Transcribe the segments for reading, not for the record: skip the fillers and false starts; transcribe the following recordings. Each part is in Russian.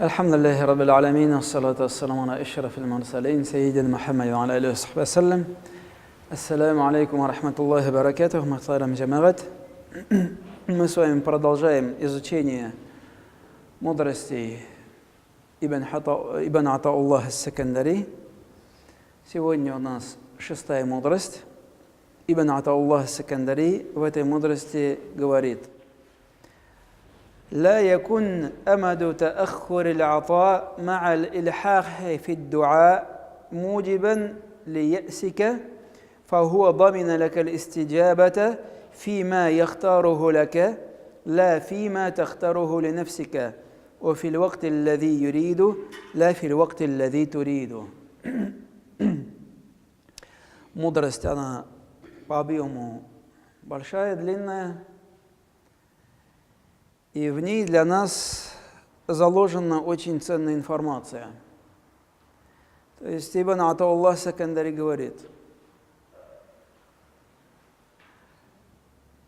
الحمد لله رب العالمين والصلاة والسلام على أشرف المرسلين سيدنا محمد وعلى آله وصحبه وسلم. Ассаляму алейкум ва рахматуллахи ва баракатуху, махтарам джамагат. Мы с вами продолжаем изучение мудрости Ибн Атауллах ас-Сакандари. Сегодня у нас 6-я мудрость. Ибн Атауллах ас-Сакандари в этой мудрости говорит: لا يكن أمد تأخر العطاء مع الإلحاح في الدعاء موجبا ليأسك فهو ضمن لك الاستجابة فيما يختاره لك لا فيما تختاره لنفسك وفي الوقت الذي يريد لا في الوقت الذي تريد. Мудрость, она по объему большая, длинная, и в ней для нас заложена очень ценная информация. То есть Ибн Атауллах ас-Сакандари говорит: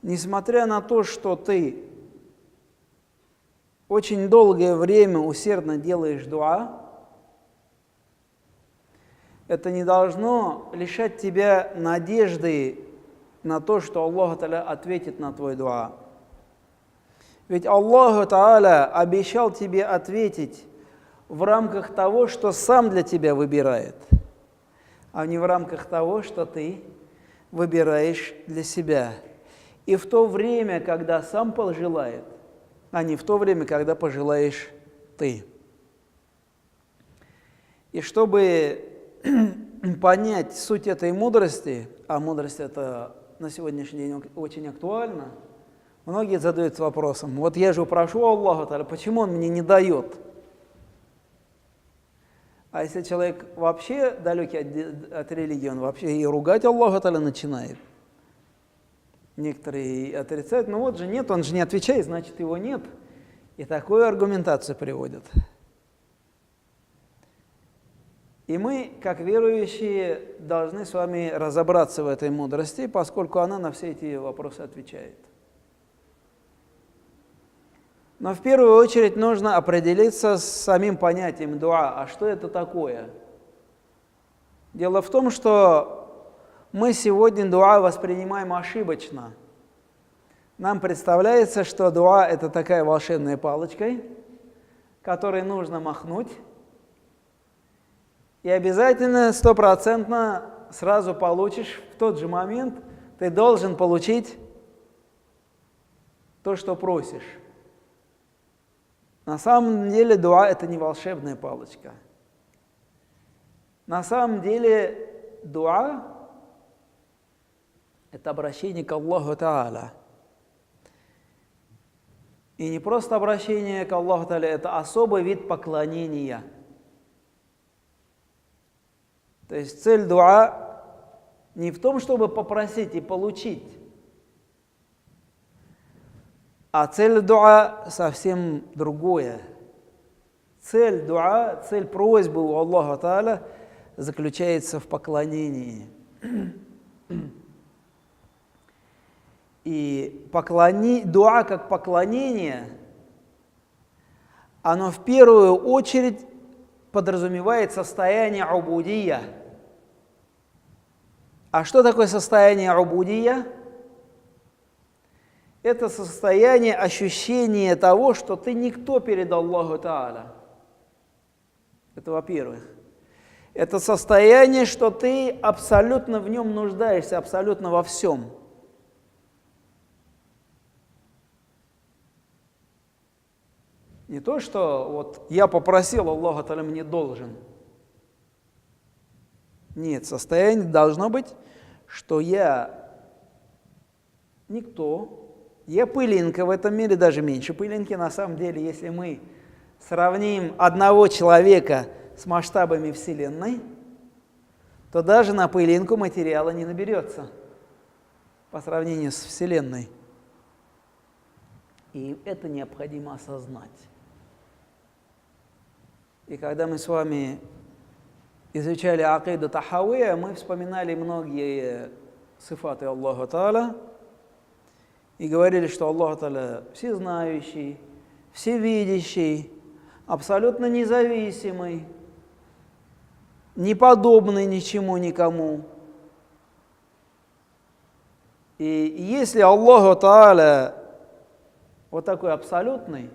несмотря на то, что ты очень долгое время усердно делаешь дуа, это не должно лишать тебя надежды на то, что Аллах Та'аля ответит на твой дуа. Ведь Аллах Та'аля обещал тебе ответить в рамках того, что сам для тебя выбирает, а не в рамках того, что ты выбираешь для себя. И в то время, когда сам пожелает, а не в то время, когда пожелаешь ты. И чтобы понять суть этой мудрости, а мудрость это на сегодняшний день очень актуальна, многие задаются вопросом: вот я же прошу Аллаха, почему Он мне не дает? А если человек вообще далекий от религии, он вообще и ругать Аллаха начинает. Некоторые отрицают: ну вот же нет, он же не отвечает, значит его нет. И такую аргументацию приводят. И мы, как верующие, должны с вами разобраться в этой мудрости, поскольку она на все эти вопросы отвечает. Но в первую очередь нужно определиться с самим понятием дуа. А что это такое? Дело в том, что мы сегодня дуа воспринимаем ошибочно. Нам представляется, что дуа – это такая волшебная палочка, которой нужно махнуть, и обязательно, 100% сразу получишь, в тот же момент ты должен получить то, что просишь. На самом деле дуа – это не волшебная палочка. На самом деле дуа – это обращение к Аллаху Та'аля. И не просто обращение к Аллаху Та'аля, это особый вид поклонения. То есть цель дуа не в том, чтобы попросить и получить, а цель дуа совсем другое. Цель дуа, цель просьбы у Аллаха Та'аля заключается в поклонении. И дуа как поклонение, оно в первую очередь подразумевает состояние убудия. А что такое состояние убудия? Это состояние ощущения того, что ты никто перед Аллаху Та'аля. Это во-первых. Это состояние, что ты абсолютно в нем нуждаешься, абсолютно во всем. Не то, что вот я попросил, Аллах Та'аля мне должен. Нет, состояние должно быть, что я никто, я пылинка в этом мире, даже меньше пылинки. На самом деле, если мы сравним одного человека с масштабами Вселенной, то даже на пылинку материала не наберется по сравнению с Вселенной. И это необходимо осознать. И когда мы с вами изучали акиду Тахавия, мы вспоминали многие сифаты Аллаха Та'аля и говорили, что Аллах Та'аля всезнающий, всевидящий, абсолютно независимый, не подобный ничему, никому. И если Аллаху Тааля вот такой абсолютный,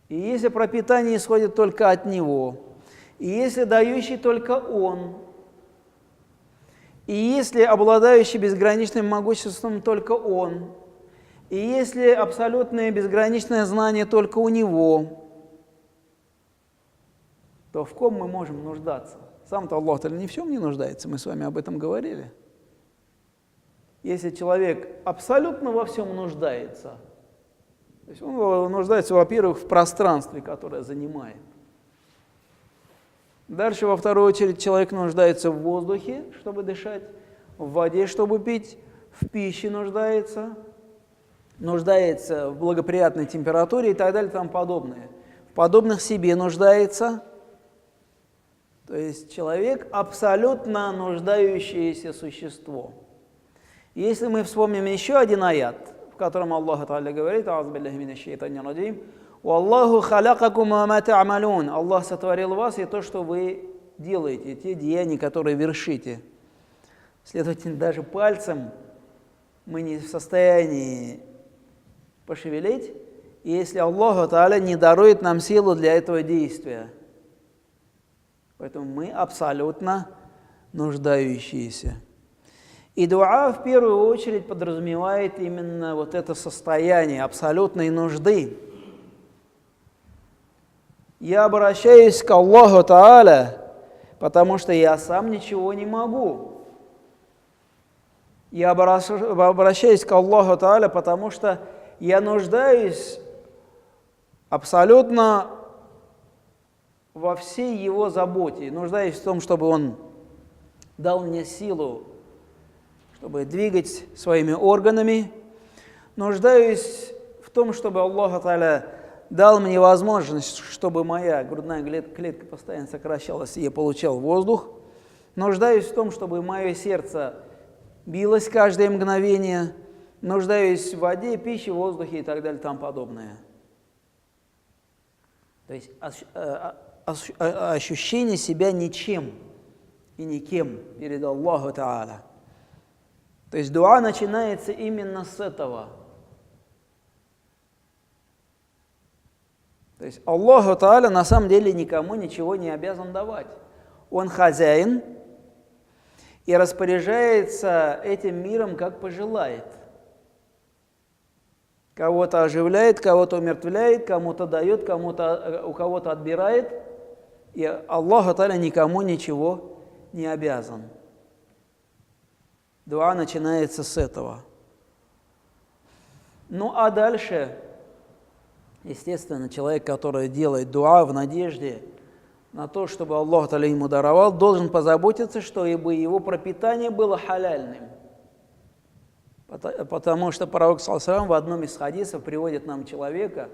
и если пропитание исходит только от Него, и если дающий только Он, и если обладающий безграничным могуществом только Он, и если абсолютное безграничное знание только у Него, то в ком мы можем нуждаться? Сам-то Аллах ни в чем не нуждается, мы с вами об этом говорили. Если человек абсолютно во всем нуждается, то есть он нуждается, во-первых, в пространстве, которое занимает. Дальше, во вторую очередь, человек нуждается в воздухе, чтобы дышать, в воде, чтобы пить, в пище нуждается в благоприятной температуре и так далее и тому подобное. В подобных себе нуждается. То есть человек абсолютно нуждающееся существо. Если мы вспомним еще один аят, в котором Аллах Та'аля говорит: «А'узу биллахи минаш шайтанир раджим, валлаху халакакум ва ма та'малун». Аллах сотворил вас и то, что вы делаете, те деяния, которые вершите. Следовательно, даже пальцем мы не в состоянии пошевелить, если Аллах Та'аля не дарует нам силу для этого действия. Поэтому мы абсолютно нуждающиеся. И дуа в первую очередь подразумевает именно вот это состояние абсолютной нужды. Я обращаюсь к Аллаху Тааля, потому что я сам ничего не могу. Я обращаюсь к Аллаху Тааля, потому что я нуждаюсь абсолютно во всей Его заботе. Нуждаюсь в том, чтобы Он дал мне силу, чтобы двигать своими органами. Нуждаюсь в том, чтобы Аллах Тааля дал мне возможность, чтобы моя грудная клетка постоянно сокращалась, и я получал воздух. Нуждаюсь в том, чтобы мое сердце билось каждое мгновение. Нуждаюсь в воде, пище, воздухе и так далее и тому подобное. То есть ощущение себя ничем и никем перед Аллаху Тааля. То есть дуа начинается именно с этого. То есть Аллаху Тааля на самом деле никому ничего не обязан давать. Он хозяин и распоряжается этим миром, как пожелает. Кого-то оживляет, кого-то умертвляет, кому-то дает, у кого-то отбирает. И Аллаху Тааля никому ничего не обязан. Дуа начинается с этого. Ну а дальше, естественно, человек, который делает дуа в надежде на то, чтобы Аллах Тааля ему даровал, должен позаботиться, чтобы его пропитание было халяльным. Потому что пророк ﷺ в одном из хадисов приводит нам человека,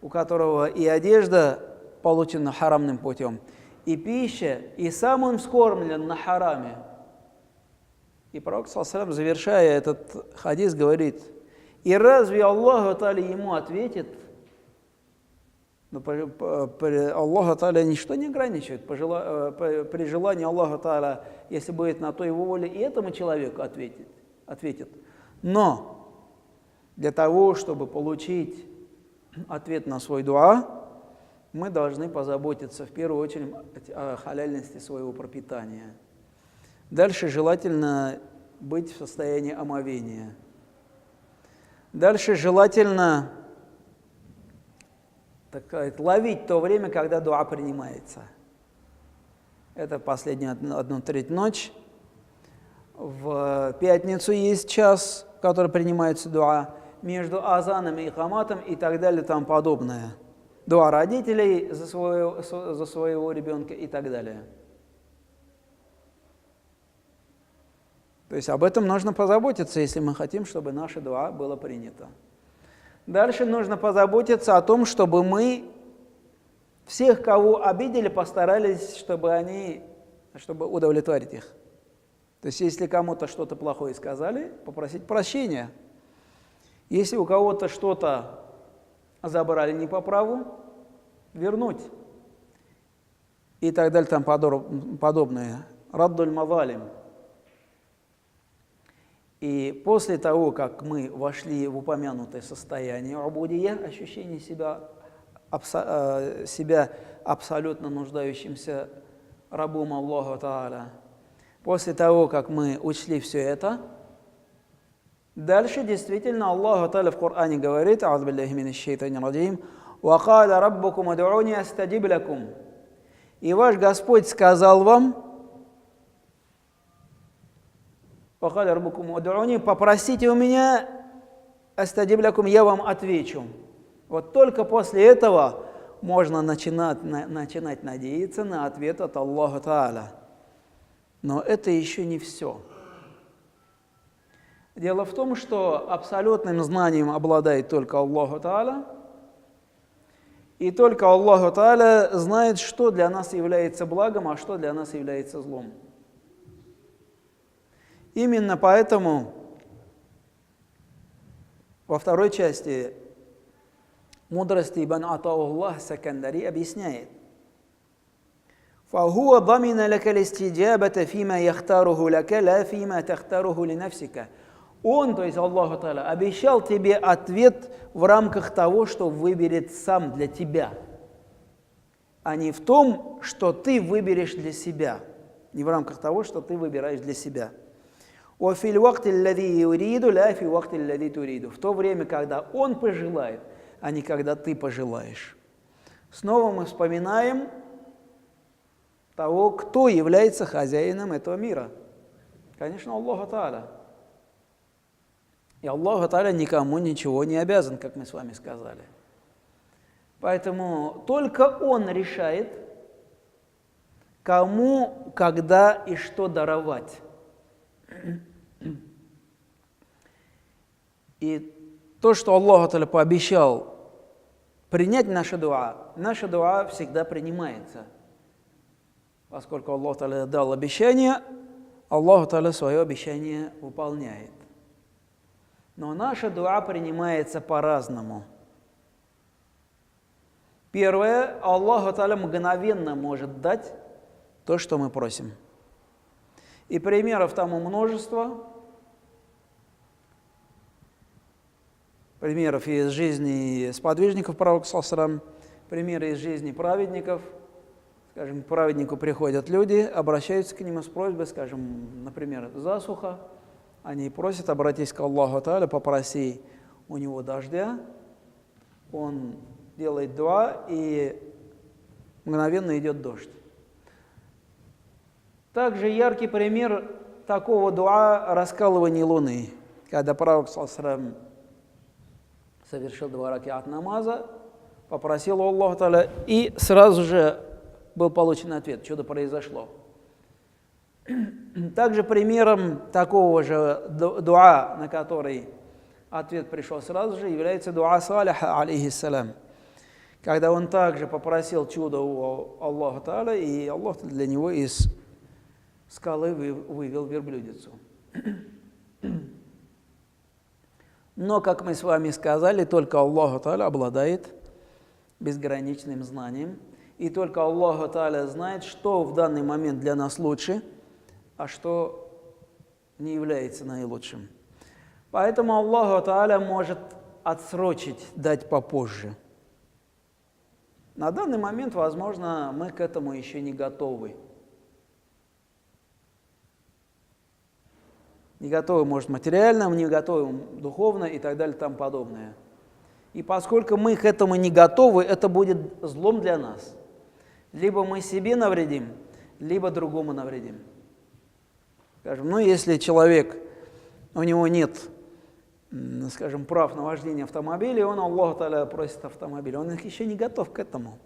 у которого и одежда получена харамным путем, и пища, и сам он вскормлен на хараме. И пророк ﷺ, завершая этот хадис, говорит: и разве Аллах Тааля ему ответит? Аллах Тааля ничто не ограничивает. При желании Аллаха Тааля, если будет на то его воля, и этому человеку ответит. Но для того, чтобы получить ответ на свой дуа, мы должны позаботиться в первую очередь о халяльности своего пропитания. Дальше желательно быть в состоянии омовения. Дальше желательно, так сказать, ловить то время, когда дуа принимается. Это последнюю 1/3 ночь. В пятницу есть час, в который принимается дуа, между азаном и икаматом и так далее и тому подобное. Дуа родителей за своего ребенка и так далее. То есть об этом нужно позаботиться, если мы хотим, чтобы наша дуа была принята. Дальше нужно позаботиться о том, чтобы мы всех, кого обидели, постарались, чтобы удовлетворить их. То есть если кому-то что-то плохое сказали, попросить прощения. Если у кого-то что-то забрали не по праву, вернуть и так далее, там подобное. Раддуль мазалим. И после того, как мы вошли в упомянутое состояние убудия, ощущение себя абсолютно нуждающимся рабом Аллаха Тааля, после того, как мы учли все это, дальше действительно Аллах Тааля в Коране говорит: «А'удзу биллахи минаш шайтанир раджим, ва каля раббукум уд'уни астаджиб лакум». И ваш Господь сказал вам: попросите у меня, астаджиб лакум, я вам отвечу. Вот только после этого можно начинать надеяться на ответ от Аллаха Тааля. Но это еще не все. Дело в том, что абсолютным знанием обладает только Аллах Тааля, и только Аллах Тааля знает, что для нас является благом, а что для нас является злом. Именно поэтому во второй части мудрости Ибн Атауллах Сакандари объясняет: فَهُوَ ضَمِنَ لَكَ الْإِسْتِجَابَةَ فِيمَا يَخْتَارُهُ لَكَ لَا فِيمَا تَخْتَارُهُ لِنَفْسِكَ. Он, то есть Аллах Та'аля, обещал тебе ответ в рамках того, что выберет сам для тебя, а не в том, что ты выберешь для себя, не в рамках того, что ты выбираешь для себя. وَفِي الْوَقْتِ الَّذِي يُرِيدُ لَا فِي وَقْتِ الَّذِي تُرِيدُ. В то время, когда он пожелает, а не когда ты пожелаешь. Снова мы вспоминаем того, кто является хозяином этого мира. Конечно, Аллах Та'аля. И Аллах Та'аля никому ничего не обязан, как мы с вами сказали. Поэтому только Он решает, кому, когда и что даровать. И то, что Аллах Та'аля пообещал принять наша дуа всегда принимается. Поскольку Аллах Та'аля дал обещание, Аллах Та'аля свое обещание выполняет. Но наша дуа принимается по-разному. Первое, Аллах Та'аля мгновенно может дать то, что мы просим. И примеров тому множество. Примеров из жизни сподвижников пророка, саллаллаху, примеры из жизни праведников. Скажем, к праведнику приходят люди, обращаются к нему с просьбой, скажем, например, засуха. Они просят: обратись к Аллаху Та'аля, попроси у него дождя. Он делает дуа, и мгновенно идет дождь. Также яркий пример такого дуа — раскалывание луны. Когда пророк, саллаллаху, совершил 2 ракат намаза, попросил у Аллаха Та'аля, и сразу же был получен ответ, чудо произошло. Также примером такого же дуа, на который ответ пришел сразу же, является дуа Салиха, алейхиссалям, когда он также попросил чудо у Аллаха Та'аля, и Аллах для него из скалы вывел верблюдицу. Но, как мы с вами сказали, только Аллах Та'аля обладает безграничным знанием, и только Аллах Та'аля знает, что в данный момент для нас лучше, а что не является наилучшим. Поэтому Аллах Та'аля может отсрочить, дать попозже. На данный момент, возможно, мы к этому еще не готовы. Не готовы, может, материально, не готовы духовно и так далее, и тому подобное. И поскольку мы к этому не готовы, это будет злом для нас. Либо мы себе навредим, либо другому навредим. Скажем, ну, если человек, у него нет, скажем, прав на вождение автомобиля, и он, Аллах Та'аля, просит автомобиль, он еще не готов к этому.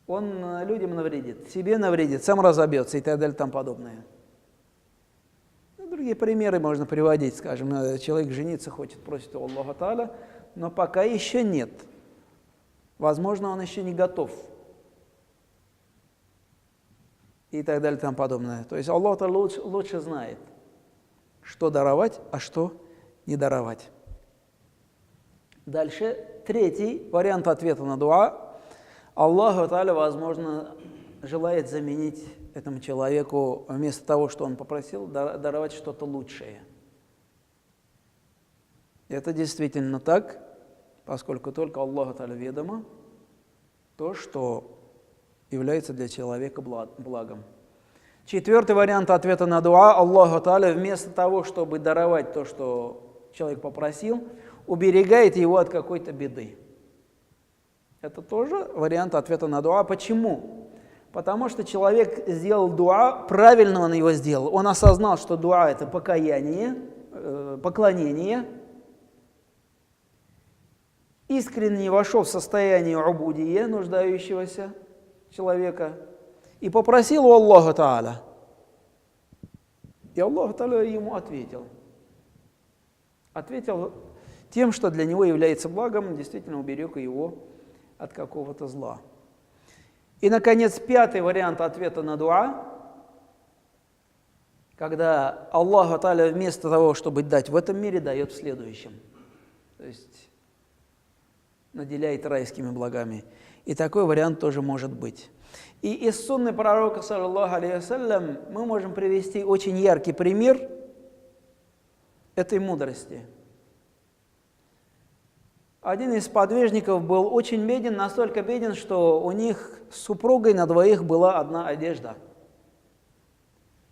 Он людям навредит, себе навредит, сам разобьется и так далее, и тому подобное. Другие примеры можно приводить, скажем, человек жениться хочет, просит у Аллаха Та'аля, но пока еще нет. Возможно, он еще не готов. И так далее, и тому подобное. То есть Аллах Та'аля лучше знает, что даровать, а что не даровать. Дальше, третий вариант ответа на дуа. Аллаху Тааля, возможно, желает заменить этому человеку, вместо того, что он попросил, даровать что-то лучшее. Это действительно так, поскольку только Аллаху Тааля ведомо то, что является для человека благом. Четвертый вариант ответа на дуа. Аллаху Тааля вместо того, чтобы даровать то, что человек попросил, уберегает его от какой-то беды. Это тоже вариант ответа на дуа. Почему? Потому что человек сделал дуа, правильно он его сделал. Он осознал, что дуа – это покаяние, поклонение. Искренне вошел в состояние убудия, нуждающегося человека, и попросил у Аллаха Тааля. И Аллах Тааля ему ответил. Ответил тем, что для него является благом, действительно уберег его от какого-то зла. И, наконец, пятый вариант ответа на дуа, когда Аллах Тааля вместо того, чтобы дать в этом мире, дает в следующем. То есть наделяет райскими благами. И такой вариант тоже может быть. И из сунны пророка, саллаллаху алейхи вассалям, мы можем привести очень яркий пример этой мудрости. Один из подвижников был очень беден, настолько беден, что у них с супругой на двоих была одна одежда.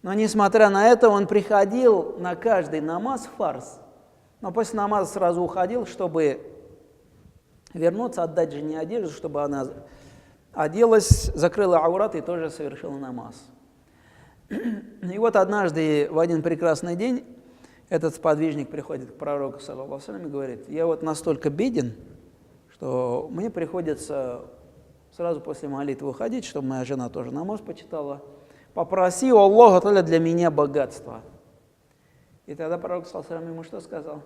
Но несмотря на это, он приходил на каждый намаз фарз. Но после намаза сразу уходил, чтобы вернуться, отдать жене одежду, чтобы она оделась, закрыла аурат и тоже совершила намаз. И вот однажды, в один прекрасный день, этот сподвижник приходит к пророку, саллаллаху алейхи вассалям, и говорит: я вот настолько беден, что мне приходится сразу после молитвы уходить, чтобы моя жена тоже намаз почитала. Попроси у Аллаха Тааля для меня богатства. И тогда пророк, саллаллаху алейхи вассалям, ему что сказал?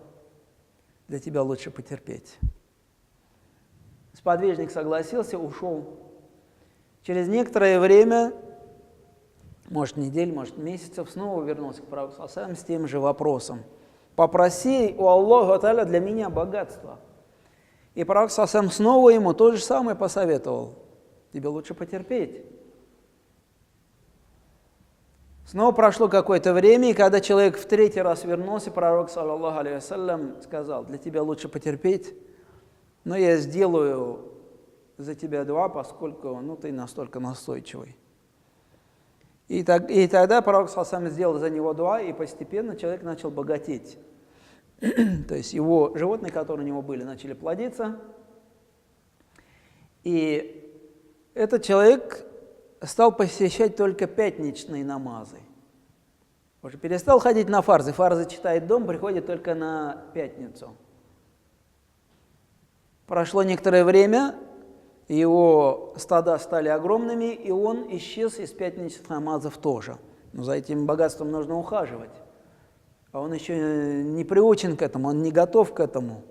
Для тебя лучше потерпеть. Сподвижник согласился, ушел. Через некоторое время, может недель, может месяцев, снова вернулся к пророку саллаллаху алейхи вассалям с тем же вопросом. Попроси у Аллаха Тааля для меня богатства. И пророк саллаллаху алейхи вассалям снова ему то же самое посоветовал. Тебе лучше потерпеть. Снова прошло какое-то время, и когда человек в третий раз вернулся, пророк, саллаллаху алейхи вассалям, сказал: для тебя лучше потерпеть, но я сделаю за тебя дуа, поскольку ты настолько настойчивый. И тогда пророк, саллаллаху алейхи вассалям, сделал за него дуа, и постепенно человек начал богатеть. То есть его животные, которые у него были, начали плодиться. И этот человек стал посещать только пятничные намазы. Уже перестал ходить на фарзы. Фарзы читает дом, приходит только на пятницу. Прошло некоторое время, его стада стали огромными, и он исчез из пятничных намазов тоже. Но за этим богатством нужно ухаживать. А он еще не приучен к этому, он не готов к этому.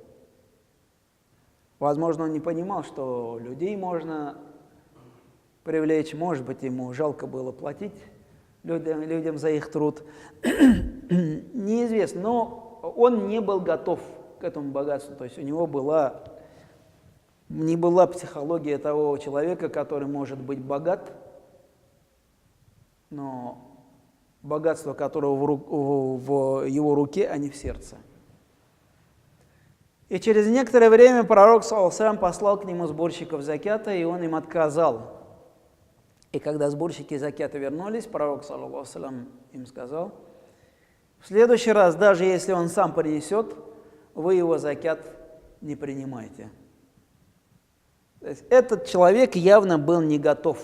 Возможно, он не понимал, что людей можно привлечь, может быть, ему жалко было платить людям за их труд. Неизвестно, но он не был готов к этому богатству. То есть у него не была психология того человека, который может быть богат, но богатство которого в его руке, а не в сердце. И через некоторое время пророк, саллаллаху алейхи вассалям, послал к нему сборщиков закята, и он им отказал. И когда сборщики закята вернулись, пророк, саллаллаху алейхи вассалям, им сказал: в следующий раз, даже если он сам принесет, вы его закят не принимайте. То есть этот человек явно был не готов.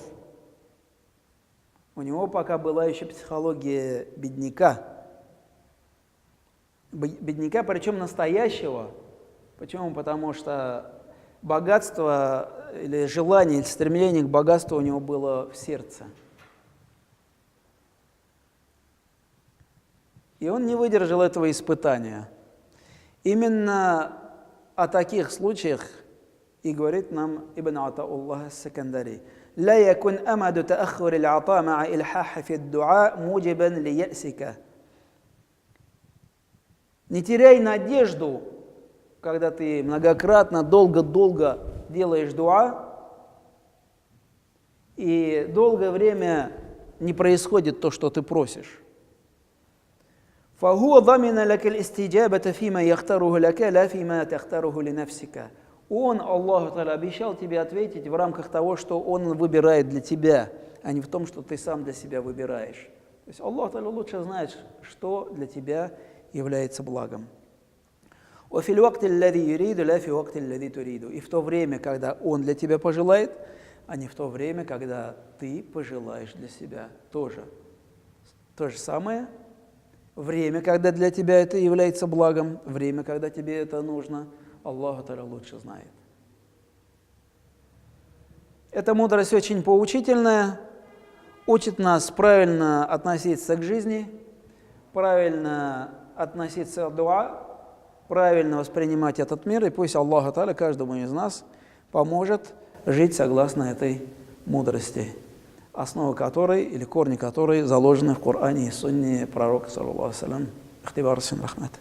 У него пока была еще психология бедняка. Бедняка, причем настоящего. Почему? Потому что богатство или желание, или стремление к богатству у него было в сердце. И он не выдержал этого испытания. Именно о таких случаях и говорит нам Ибн Атауллах ас-Сакандари: «Ла якун амаду тааххур аль-ата ма'a ильхахи фи ад-дуа муджибан ли ясика». Не теряй надежду когда ты многократно, долго-долго делаешь дуа, и долгое время не происходит то, что ты просишь. فهو ضمن لك الاستجابة فيما يختاره لك لا فيما تختاره لنفسك. Он, Аллах Та'аля, обещал тебе ответить в рамках того, что Он выбирает для тебя, а не в том, что ты сам для себя выбираешь. То есть Аллах Та'аля лучше знает, что для тебя является благом. وفي الوقت الذي يريد لا في وقت الذي تريد. И в то время, когда Он для тебя пожелает, а не в то время, когда ты пожелаешь для себя тоже. То же самое. Время, когда для тебя это является благом, время, когда тебе это нужно, Аллах Та'аля лучше знает. Эта мудрость очень поучительная, учит нас правильно относиться к жизни, правильно относиться к дуа, правильно воспринимать этот мир, и пусть Аллах Та'аля каждому из нас поможет жить согласно этой мудрости, основы которой или корни которой заложены в Коране и Сунне пророка, саллаллаху алейхи ва саллям. Ихтибар син рахмат.